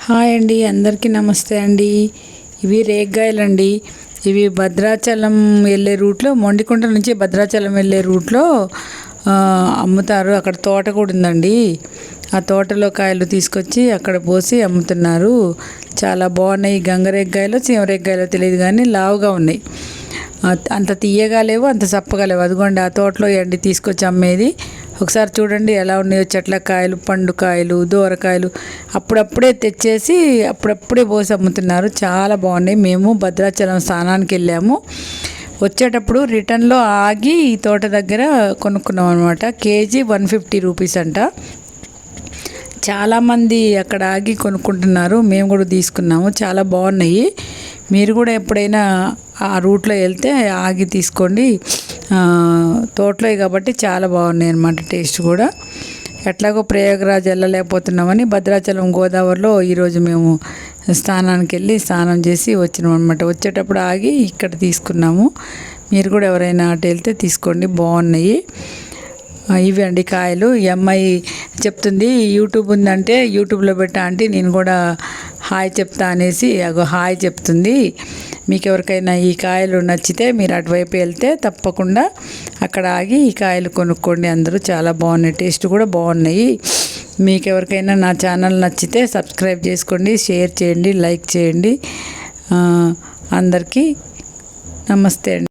Hi అండి, అందరికీ నమస్తే అండి. ఇవి రేగ్గాయలండి. ఇవి భద్రాచలం వెళ్ళే రూట్లో, మొండికుంట నుంచి భద్రాచలం వెళ్ళే రూట్లో అమ్ముతారు. అక్కడ తోట కూడా ఉందండి. ఆ తోటలో కాయలు తీసుకొచ్చి అక్కడ పోసి అమ్ముతున్నారు. చాలా బాగున్నాయి. గంగరేగ్గాయలు చీమరేగ్గాయలు తెలియదు కానీ లావుగా ఉన్నాయి. అంత తీయగా లేవు, అంత చప్పగా లేవు. అదిగోండి ఆ తోటలో ఎండి తీసుకొచ్చి అమ్మేది. ఒకసారి చూడండి ఎలా ఉన్నాయో. చెట్లకాయలు, పండుకాయలు, దూరకాయలు అప్పుడప్పుడే తెచ్చేసి అప్పుడప్పుడే పోసి అమ్ముతున్నారు. చాలా బాగున్నాయి. మేము భద్రాచలం స్నానానికి వెళ్ళాము. వచ్చేటప్పుడు రిటర్న్లో ఆగి ఈ తోట దగ్గర కొనుక్కున్నాం అనమాట. కేజీ 150 రూపీస్ అంట. చాలామంది అక్కడ ఆగి కొనుక్కుంటున్నారు. మేము కూడా తీసుకున్నాము. చాలా బాగున్నాయి. మీరు కూడా ఎప్పుడైనా ఆ రూట్లో వెళ్తే ఆగి తీసుకోండి. తోటలో కాబట్టి చాలా బాగున్నాయి అన్నమాట. టేస్ట్ కూడా. ఎట్లాగో ప్రయాగరాజ్ వెళ్ళలేకపోతున్నామని భద్రాచలం గోదావరిలో ఈరోజు మేము స్నానానికి వెళ్ళి స్నానం చేసి వచ్చినాం అనమాట. వచ్చేటప్పుడు ఆగి ఇక్కడ తీసుకున్నాము. మీరు కూడా ఎవరైనా అటు వెళ్తే తీసుకోండి, బాగున్నాయి. ఇవి అండి కాయలు. ఈ అమ్మాయి చెప్తుంది యూట్యూబ్ ఉందంటే యూట్యూబ్లో పెట్టా అంటే నేను కూడా హాయ్ చెప్తా అనేసి అగో హాయ్ చెప్తుంది. మీకు ఎవరికైనా ఈ కాయలు నచ్చితే మీరు అటువైపు వెళ్తే తప్పకుండా అక్కడ ఆగి ఈ కాయలు కొనుక్కోండి. అందరూ చాలా బాగున్నాయి. టేస్ట్ కూడా బాగున్నాయి. మీకు ఎవరికైనా నా ఛానల్ నచ్చితే సబ్స్క్రైబ్ చేసుకోండి, షేర్ చేయండి, లైక్ చేయండి. అందరికీ నమస్తే అండి.